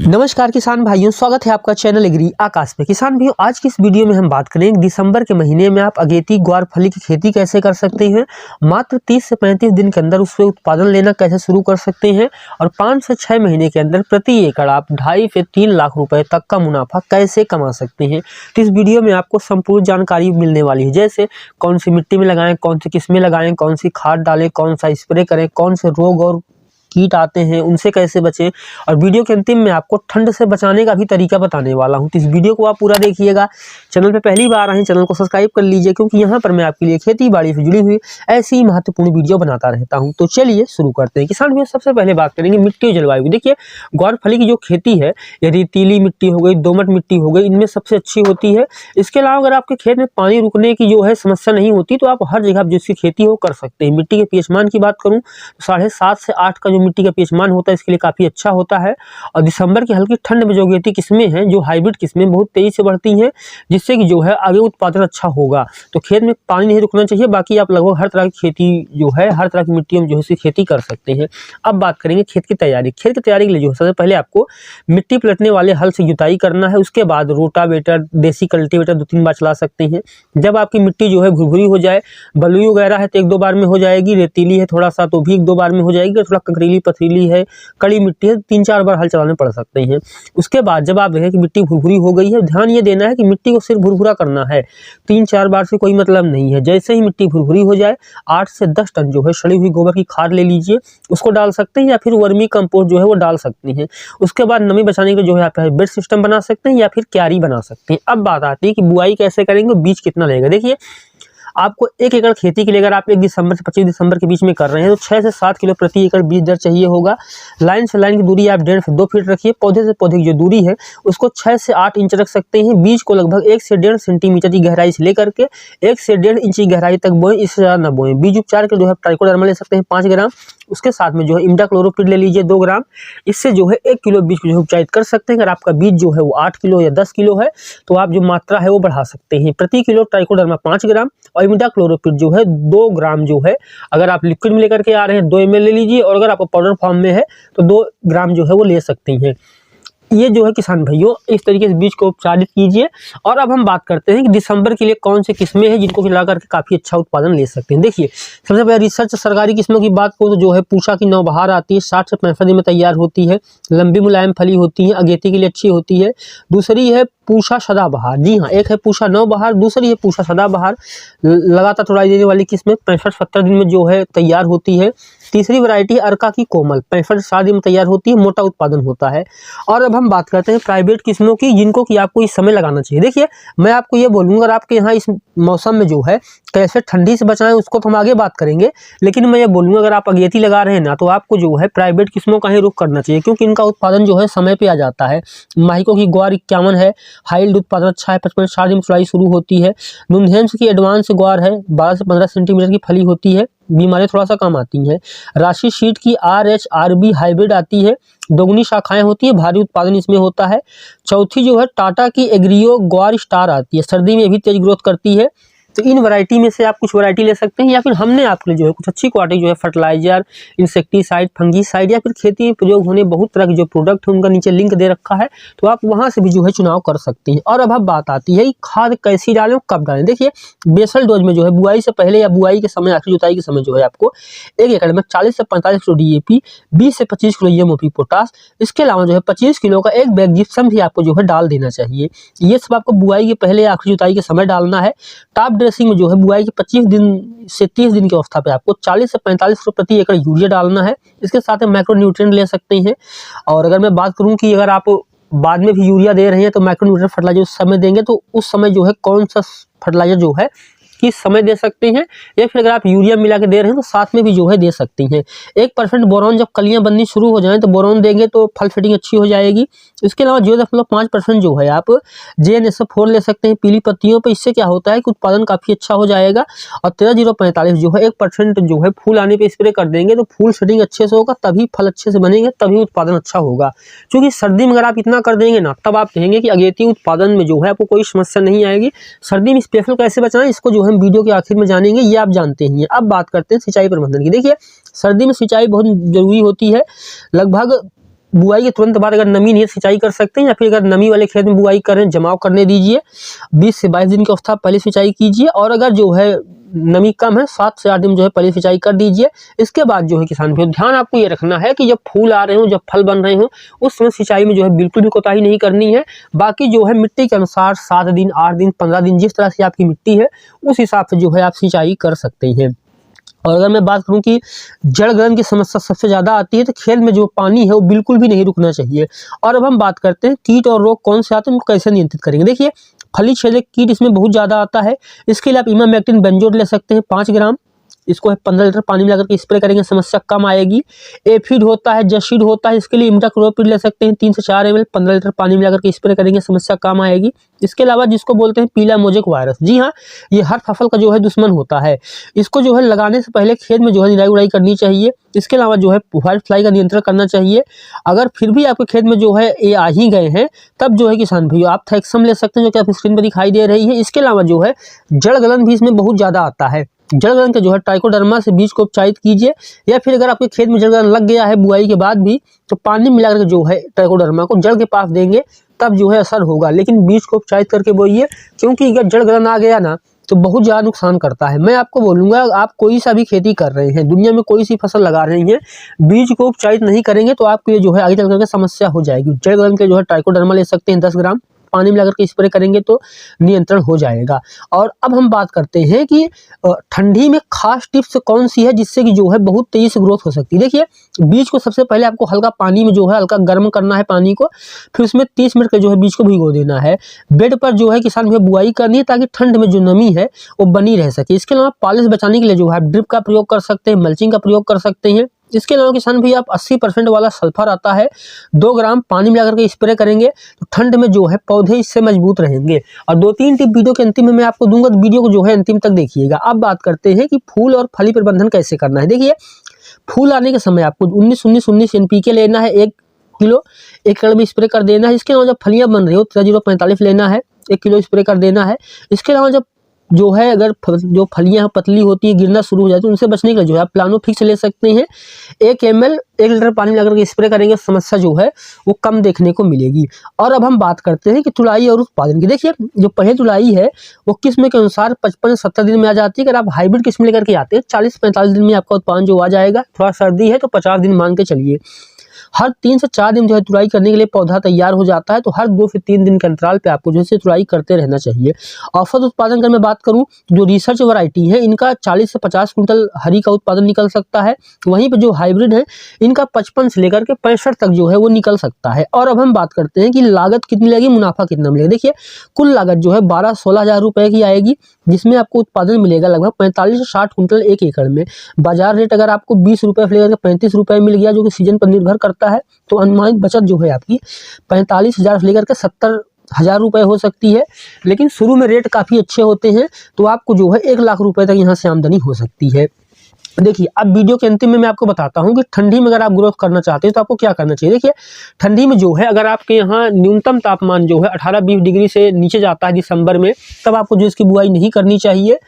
नमस्कार किसान भाइयों, स्वागत है आपका चैनल एग्री आकाश पे। किसान भाइयों, आज की इस वीडियो में हम बात करेंगे दिसंबर के महीने में आप अगेती ग्वार फली की खेती कैसे कर सकते हैं, मात्र 30 से 35 दिन के अंदर उससे उत्पादन लेना कैसे शुरू कर सकते हैं और 5 से 6 महीने के अंदर प्रति एकड़ आप 2.5 से 3 लाख रुपए तक का मुनाफा कैसे कमा सकते हैं। तो इस वीडियो में आपको संपूर्ण जानकारी मिलने वाली है, जैसे कौन सी मिट्टी में लगाएं, कौन सी किस्में लगाएं, कौन सी खाद डालें, कौन सा स्प्रे करें, कौन से रोग और कीट आते हैं उनसे कैसे बचें, और वीडियो के अंतिम में आपको ठंड से बचाने का भी तरीका बताने वाला हूं। तो इस वीडियो को आप पूरा देखिएगा। चैनल पे पहली बार आए चैनल को सब्सक्राइब कर लीजिए, क्योंकि यहाँ पर मैं आपके लिए खेती बाड़ी से जुड़ी हुई ऐसी ही महत्वपूर्ण वीडियो बनाता रहता हूँ। तो चलिए शुरू करते हैं। किसान भाई, सबसे पहले बात करेंगे मिट्टी और जलवायु की। देखिए, ग्वार फली की जो खेती है, ये रेतीली मिट्टी हो गई, दोमट मिट्टी हो गई, इनमें सबसे अच्छी होती है। इसके अलावा अगर आपके खेत में पानी रुकने की जो है समस्या नहीं होती, तो आप हर जगह जिसकी खेती हो कर सकते हैं। मिट्टी के पीएच मान की बात करूँ तो 7.5 से 8 का जो मिट्टी का पीएच मान होता है, इसके लिए काफी अच्छा होता है। और दिसंबर की हल्की ठंड में जो अगेती किस्में हैं, जो हाइब्रिड किस्में बहुत तेजी से बढ़ती हैं, जिससे कि जो है आगे उत्पादन अच्छा होगा। तो खेत में पानी नहीं रुकना चाहिए। बाकी आप लगभग हर तरह की खेती जो है, हर तरह की मिट्टी में जो है खेती कर सकते हैं। अब बात करेंगे खेत की तैयारी। खेत की तैयारी के लिए जो है सबसे पहले आपको मिट्टी पलटने वाले हल से जुताई करना है। उसके बाद रोटावेटर, देसी कल्टीवेटर 2-3 बार चला सकते हैं। जब आपकी मिट्टी जो है भुरभुरी हो जाए, बलुई वगैरह है तो 1-2 बार में हो जाएगी, रेतीली है थोड़ा सा तो भी 1-2 बार में हो जाएगी, थोड़ा कंकरीली पथरीली है, कड़ी मिट्टी है 3-4 बार हल चलाने पड़ सकते हैं। उसके बाद जब आप देखें कि मिट्टी भुरभुरी हो गई है, ध्यान ये देना है कि मिट्टी को सिर्फ भुरभुरा करना है, 3-4 बार से कोई मतलब नहीं है। जैसे ही मिट्टी भुरभुरी हो जाए, 8 से 10 टन जो है सड़ी हुई गोबर की खाद ले लीजिए, उसको डाल सकते हैं, या फिर वर्मी कंपोस्ट जो है वो डाल सकते हैं। उसके बाद नमी बचाने के लिए जो है आप बेड सिस्टम बना सकते हैं या फिर क्यारी बना सकते हैं। अब बात आती है कि बुआई कैसे करेंगे, बीज कितना लगेगा। देखिए, आपको 1 एकड़ खेती के लिए अगर आप 1 दिसंबर से 25 दिसंबर के बीच में कर रहे हैं, तो 6 से 7 किलो प्रति एकड़ बीज दर चाहिए होगा। लाइन से लाइन की दूरी आप 1.5 से 2 फीट रखिए। पौधे से पौधे की जो दूरी है उसको 6 से 8 इंच रख सकते हैं। बीज को लगभग 1 से 1.5 सेंटीमीटर की गहराई से लेकर के 1 से 1.5 इंच की गहराई तक बोएं, इससे ज़्यादा न बोएं। बीज उपचार के जो है ट्राइकोडर्मा ले सकते हैं 5 ग्राम। उसके साथ में जो है इमिडाक्लोरोपिड ले लीजिए 2 ग्राम। इससे जो है 1 किलो बीज को जो है उपचारित कर सकते हैं। अगर आपका बीज जो है वो 8 किलो या 10 किलो है, तो आप जो मात्रा है वो बढ़ा सकते हैं। प्रति किलो ट्राइकोडर्मा 5 ग्राम और इमिडाक्लोरोपिड जो है 2 ग्राम जो है, अगर आप लिक्विड में लेकर के आ रहे हैं 2 ml ले लीजिए, और अगर आपको पाउडर फॉर्म में है तो 2 ग्राम जो है वो ले सकते हैं। ये जो है किसान भाइयों, इस तरीके से बीज को उपचारित कीजिए। और अब हम बात करते हैं कि दिसंबर के लिए कौन सी किस्में हैं जिनको खिला करके काफ़ी अच्छा उत्पादन ले सकते हैं। देखिए, सबसे पहले रिसर्च सरकारी किस्मों की बात करूँ तो जो है पूषा की नौबहार आती है, 60 से 65 दिन में तैयार होती है, लंबी मुलायम फली होती है, अगेती के लिए अच्छी होती है। दूसरी है पूषा सदाबहार। जी हाँ, एक है पूषा नौबहार, दूसरी है पूषा सदाबहार, लगातार तोड़ाई देने वाली किस्में 65-70 दिन में जो है तैयार होती है। तीसरी वैरायटी अर्का की कोमल, 65 से 60 दिन में तैयार होती है, मोटा उत्पादन होता है। और अब हम बात करते हैं प्राइवेट किस्मों की, जिनको कि आपको इस समय लगाना चाहिए। देखिए, मैं आपको ये बोलूँगा, अगर आपके यहाँ इस मौसम में जो है कैसे ठंडी से बचाएं उसको तो हम आगे बात करेंगे, लेकिन मैं ये बोलूँगा अगर आप अगेती लगा रहे हैं ना, तो आपको जो है प्राइवेट किस्मों का ही रुख करना चाहिए, क्योंकि इनका उत्पादन जो है समय पे आ जाता है। माहिको की ग्वार 51 है, हाइल्ड उत्पादन अच्छा है, 55 से 60 दिन में चुलाई शुरू होती है। नुनहेम्स की एडवांस ग्वार है, 12 से 15 सेंटीमीटर की फली होती है, बीमारियां थोड़ा सा कम आती हैं। राशि शीट की RH-RB हाइब्रिड आती है, दोगुनी शाखाएं होती है, भारी उत्पादन इसमें होता है। चौथी जो है टाटा की एग्रियो ग्वार स्टार आती है, सर्दी में भी तेज ग्रोथ करती है। तो इन वैरायटी में से आप कुछ वैरायटी ले सकते हैं, या फिर हमने आपके लिए जो है कुछ अच्छी क्वालिटी जो है फर्टिलाइजर, इंसेक्टिसाइड, फंगीसाइड या फिर खेती में प्रयोग होने बहुत तरह के जो प्रोडक्ट है उनका नीचे लिंक दे रखा है, तो आप वहां से भी जो है चुनाव कर सकते हैं। और अब बात आती है खाद कैसी डालें, कब डालें। देखिए, बेसल डोज में जो है बुआई से पहले या बुआई के समय, आखिरी जुताई के समय जो है आपको 1 एकड़ में 40 से 45 किलो DAP, 20 से 25 किलो MOP पोटास, इसके अलावा जो है 25 किलो का 1 बैग जिप्सम भी आपको जो है डाल देना चाहिए। ये सब आपको बुआई के पहले या आखिरी जुताई के समय डालना है। टॉप ड्रेसिंग में जो है बुआई के 25 दिन से 30 दिन की अवस्था पे आपको 40 से 45 किलो प्रति एकड़ यूरिया डालना है। इसके साथ में माइक्रो न्यूट्रिएंट ले सकते हैं। और अगर मैं बात करूं कि अगर आप बाद में भी यूरिया दे रहे हैं तो माइक्रो न्यूट्रिएंट फर्टिलाइजर उस समय देंगे, तो उस समय जो है कौन सा फर्टिलाइजर जो है किस समय दे सकते हैं, या फिर अगर आप यूरिया मिला के दे रहे हैं तो साथ में भी जो है दे सकती हैं। 1% बोरॉन जब कलियां बननी शुरू हो जाएं तो बोरॉन देंगे तो फल फिटिंग अच्छी हो जाएगी। इसके अलावा 0.5% जो है आप JNSF4 ले सकते हैं पीली पत्तियों पर। इससे क्या होता है कि उत्पादन काफ़ी अच्छा हो जाएगा। और 13-0-45 जो है 1% जो है फूल आने पर स्प्रे कर देंगे, तो फूल सेटिंग अच्छे से होगा, तभी फल अच्छे से बनेंगे, तभी उत्पादन अच्छा होगा। क्योंकि सर्दी में अगर आप इतना कर देंगे ना, तब आप कहेंगे कि अगेती उत्पादन में जो है आपको कोई समस्या नहीं आएगी। सर्दी में स्पेशल कैसे बचाएं, इसको जो है वीडियो के आखिर में जानेंगे, ये आप जानते ही हैं। अब बात करते हैं सिंचाई प्रबंधन की। देखिए, सर्दी में सिंचाई बहुत जरूरी होती है। लगभग बुआई के तुरंत बाद अगर नमी नहीं है सिंचाई कर सकते हैं, या फिर अगर नमी वाले खेत में बुआई करें जमाव करने दीजिए। 20 से 22 दिन की अवस्था पहले सिंचाई कीजिए, और अगर जो है नमी कम है 7 से 8 दिन जो है पहले सिंचाई कर दीजिए। इसके बाद जो है किसान भाइयों ध्यान आपको ये रखना है कि जब फूल आ रहे हो, जब फल बन रहे हो, उस समय सिंचाई में जो है बिल्कुल भी कोताही नहीं करनी है। बाकी जो है मिट्टी के अनुसार 7 दिन, 8 दिन, 15 दिन, जिस तरह से आपकी मिट्टी है उस हिसाब से जो है आप सिंचाई कर सकते हैं। और अगर मैं बात करूं कि जड़ गलन की समस्या सबसे ज़्यादा आती है, तो खेत में जो पानी है वो बिल्कुल भी नहीं रुकना चाहिए। और अब हम बात करते हैं कीट और रोग कौन से आते हैं, उनको कैसे नियंत्रित करेंगे। देखिए, फली छेदक कीट इसमें बहुत ज़्यादा आता है। इसके लिए आप इमामेक्टिन बेंजोएट ले सकते हैं 5 ग्राम। इसको 15 लीटर पानी में लगाकर स्प्रे करेंगे, समस्या कम आएगी। एफिड होता है, जशीड होता है, इसके लिए इमिडाक्लोपीड ले सकते हैं 3 से 4 ml, 15 लीटर पानी में लगाकर स्प्रे करेंगे, समस्या कम आएगी। इसके अलावा जिसको बोलते हैं पीला मोजेक वायरस, जी हाँ, ये हर फसल का जो है दुश्मन होता है। इसको जो है लगाने से पहले खेत में जो है निराई उड़ाई करनी चाहिए। इसके अलावा जो है व्हाइट फ्लाई का नियंत्रण करना चाहिए। अगर फिर भी आपके खेत में जो है ये आ ही गए हैं, तब जो है किसान भाइयों आप थैक्सम ले सकते हैं, जो कि आपकी स्क्रीन पर दिखाई दे रही है। इसके अलावा जो है जड़ गलन भी इसमें बहुत ज़्यादा आता है। जड़ गलन के जो है ट्राइकोडर्मा से बीज को उपचारित कीजिए, या फिर अगर आपके खेत में जड़ गलन लग गया है बुआई के बाद भी, तो पानी मिलाकर जो है ट्राइकोडर्मा को जड़ के पास देंगे, तब जो है असर होगा। लेकिन बीज को उपचारित करके बोइए, क्योंकि अगर जड़ गलन आ गया ना तो बहुत ज़्यादा नुकसान करता है। मैं आपको बोलूँगा, आप कोई सा भी खेती कर रहे हैं, दुनिया में कोई सी फसल लगा रहे हैं, बीज को उपचारित नहीं करेंगे तो आपको ये जो है आगे चल करके समस्या हो जाएगी। जड़ गलन के जो है ट्राइकोडर्मा ले सकते हैं 10 ग्राम, पानी में लगाकर के स्प्रे करेंगे तो नियंत्रण हो जाएगा। और अब हम बात करते हैं कि ठंडी में खास टिप्स कौन सी है जिससे कि जो है बहुत तेजी से ग्रोथ हो सकती है। देखिए, बीज को सबसे पहले आपको हल्का पानी में जो है हल्का गर्म करना है पानी को, फिर उसमें 30 मिनट के जो है बीज को भिगो देना है। बेड पर जो है किसान भाई बुआई करनी है, ताकि ठंड में जो नमी है वो बनी रह सके। इसके अलावा पॉलिश बचाने के लिए जो है आप ड्रिप का प्रयोग कर सकते हैं, मल्चिंग का प्रयोग कर सकते हैं। इसके अलावा किसान भाई आप 80% वाला सल्फर आता है, 2 ग्राम पानी में लगाकर के स्प्रे करेंगे, तो ठंड में जो है पौधे इससे मजबूत रहेंगे। और 2-3 टिप वीडियो के अंतिम में मैं आपको दूंगा, तो वीडियो को जो है अंतिम तक देखिएगा। अब बात करते हैं कि फूल और फली प्रबंधन कैसे करना है। देखिए, फूल आने के समय आपको 19-19-19 NPK लेना है 1 किलो, 1 एकड़ में स्प्रे कर देना है। इसके अलावा जब फलियां बन रही हो 0.45 लेना है, 1 किलो स्प्रे कर देना है। इसके अलावा जब जो है अगर जो फलियां पतली होती है, गिरना शुरू हो जाती है, उनसे बचने के लिए जो है आप प्लानो फिक्स ले सकते हैं। 1 ml 1 लीटर पानी में लगाकर के स्प्रे करेंगे, समस्या जो है वो कम देखने को मिलेगी। और अब हम बात करते हैं कि तुलाई और उत्पादन की। देखिए, जो पहले तुलाई है वो किस्म के अनुसार 55-70 दिन में आ जाती है। अगर आप हाइब्रिड किस्म लेकर के आते हैं 40-45 दिन में आपका उत्पादन जो आ जाएगा। थोड़ा सर्दी है तो 50 दिन मान के चलिए। हर 3 से 4 दिन जो है तुड़ाई करने के लिए पौधा तैयार हो जाता है, तो हर 2 से 3 दिन के अंतराल पे आपको जो है तुड़ाई करते रहना चाहिए। औसत उत्पादन का मैं बात करूं, जो रिसर्च वैरायटी है इनका 40 से 50 कुंटल हरी का उत्पादन निकल सकता है। वहीं पे जो हाइब्रिड है इनका 55 से लेकर के 65 तक जो है वो निकल सकता है। और अब हम बात करते हैं कि लागत कितनी लगेगी, मुनाफा कितना मिलेगा। देखिए, कुल लागत जो है 12-16 हज़ार रुपये की आएगी, जिसमें आपको उत्पादन मिलेगा लगभग 45 से 60 कुंटल 1 एकड़ में। बाजार रेट अगर आपको 20 रुपये से लेकर 35 रुपये मिल गया, जो कि सीजन पर निर्भर करता है, तो अनुमानित बचत जो है आपकी 45,000 से लेकर के 70,000 रुपये हो सकती है। लेकिन शुरू में रेट काफ़ी अच्छे होते हैं, तो आपको जो है 1 लाख रुपये तक यहाँ से आमदनी हो सकती है। देखिए, अब वीडियो के अंतिम में मैं आपको बताता हूँ कि ठंडी में अगर आप ग्रोथ करना चाहते हैं तो आपको क्या करना चाहिए। देखिए, ठंडी में जो है अगर आपके यहाँ न्यूनतम तापमान जो है 18-20 डिग्री से नीचे जाता है दिसंबर में, तब आपको जो इसकी बुआई नहीं करनी चाहिए।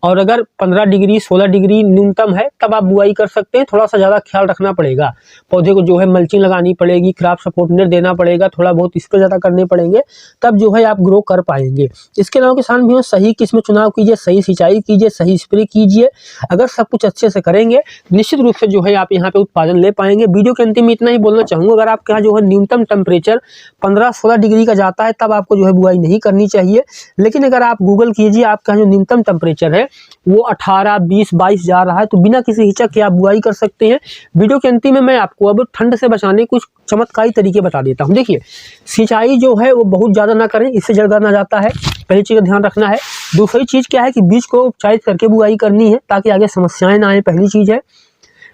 और अगर 15 डिग्री 16 डिग्री न्यूनतम है तब आप बुआई कर सकते हैं। थोड़ा सा ज़्यादा ख्याल रखना पड़ेगा, पौधे को जो है मल्चिंग लगानी पड़ेगी, क्रॉप सपोर्ट नेट देना पड़ेगा, थोड़ा बहुत स्प्रे ज़्यादा करने पड़ेंगे, तब जो है आप ग्रो कर पाएंगे। इसके अलावा किसान भी सही किस्म चुनाव कीजिए, सही सिंचाई कीजिए, सही स्प्रे कीजिए। अगर सब कुछ अच्छे से करेंगे निश्चित रूप से जो है आप यहाँ पे उत्पादन ले पाएंगे। वीडियो के अंतिम में इतना ही बोलना चाहूँगा, अगर आपके यहाँ जो है न्यूनतम टेम्परेचर 15-16 डिग्री का जाता है तब आपको जो है बुआई नहीं करनी चाहिए। लेकिन अगर आप गूगल कीजिए, आपका जो न्यूनतम टेम्परेचर है वो 18, 20, 22 जा रहा है, तो बिना किसी हिचक के आप बुआई कर सकते हैं। वीडियो के अंतिम में मैं आपको अब ठंड से बचाने कुछ चमत्कारी तरीके बता देता हूं। देखिए, सिंचाई जो है वो बहुत ज़्यादा ना करें, इससे जड़ गलन आ जाता है, पहली चीज़ का ध्यान रखना है। दूसरी चीज़ क्या है कि बीज को उपचारित करके बुआई करनी है, ताकि आगे समस्याएं ना आए, पहली चीज़ है।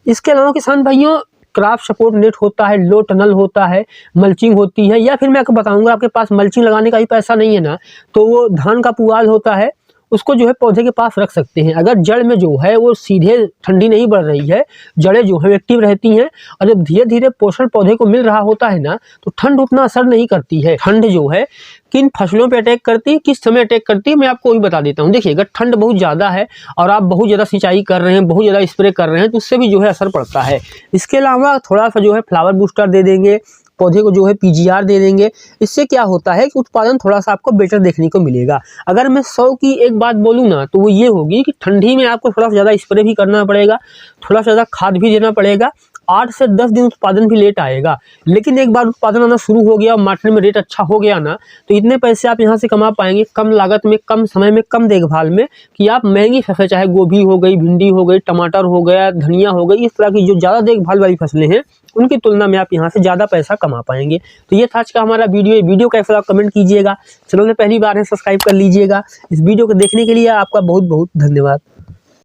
इसके अलावा किसान भाइयों, क्रॉप सपोर्ट नेट होता है, लो टनल होता है, मल्चिंग होती है, या फिर मैं आपको बताऊंगा आपके पास मल्चिंग लगाने का भी पैसा नहीं है ना, तो वो धान का पुआल होता है उसको जो है पौधे के पास रख सकते हैं। अगर जड़ में जो है वो सीधे ठंडी नहीं बढ़ रही है, जड़ें जो है एक्टिव रहती हैं और जब धीरे धीरे पोषण पौधे को मिल रहा होता है ना, तो ठंड उतना असर नहीं करती है। ठंड जो है किन फसलों पे अटैक करती है, किस समय अटैक करती है, मैं आपको वही बता देता हूँ। देखिए, अगर ठंड बहुत ज़्यादा है और आप बहुत ज़्यादा सिंचाई कर रहे हैं, बहुत ज़्यादा स्प्रे कर रहे हैं, तो उससे भी जो है असर पड़ता है। इसके अलावा थोड़ा सा जो है फ्लावर बूस्टर दे देंगे, पौधे को जो है पीजीआर दे देंगे। इससे क्या होता है कि उत्पादन थोड़ा सा आपको बेटर देखने को मिलेगा। अगर मैं 100 की एक बात बोलूँ ना, तो वो ये होगी कि ठंडी में आपको थोड़ा सा ज़्यादा स्प्रे भी करना पड़ेगा, थोड़ा सा ज़्यादा खाद भी देना पड़ेगा। 8 से 10 दिन उत्पादन भी लेट आएगा, लेकिन एक बार उत्पादन आना शुरू हो गया और मार्केट में रेट अच्छा हो गया ना, तो इतने पैसे आप यहाँ से कमा पाएंगे कम लागत में, कम समय में, कम देखभाल में, कि आप महंगी फसल, चाहे गोभी हो गई, भिंडी हो गई, टमाटर हो गया, धनिया हो गई, इस तरह की जो ज़्यादा देखभाल वाली फसलें हैं, उनकी तुलना में आप यहाँ से ज़्यादा पैसा कमा पाएंगे। तो ये था आज का हमारा वीडियो। ये वीडियो कैसा लगा कमेंट कीजिएगा। चैनल में पहली बार है, सब्सक्राइब कर लीजिएगा। इस वीडियो को देखने के लिए आपका बहुत बहुत धन्यवाद।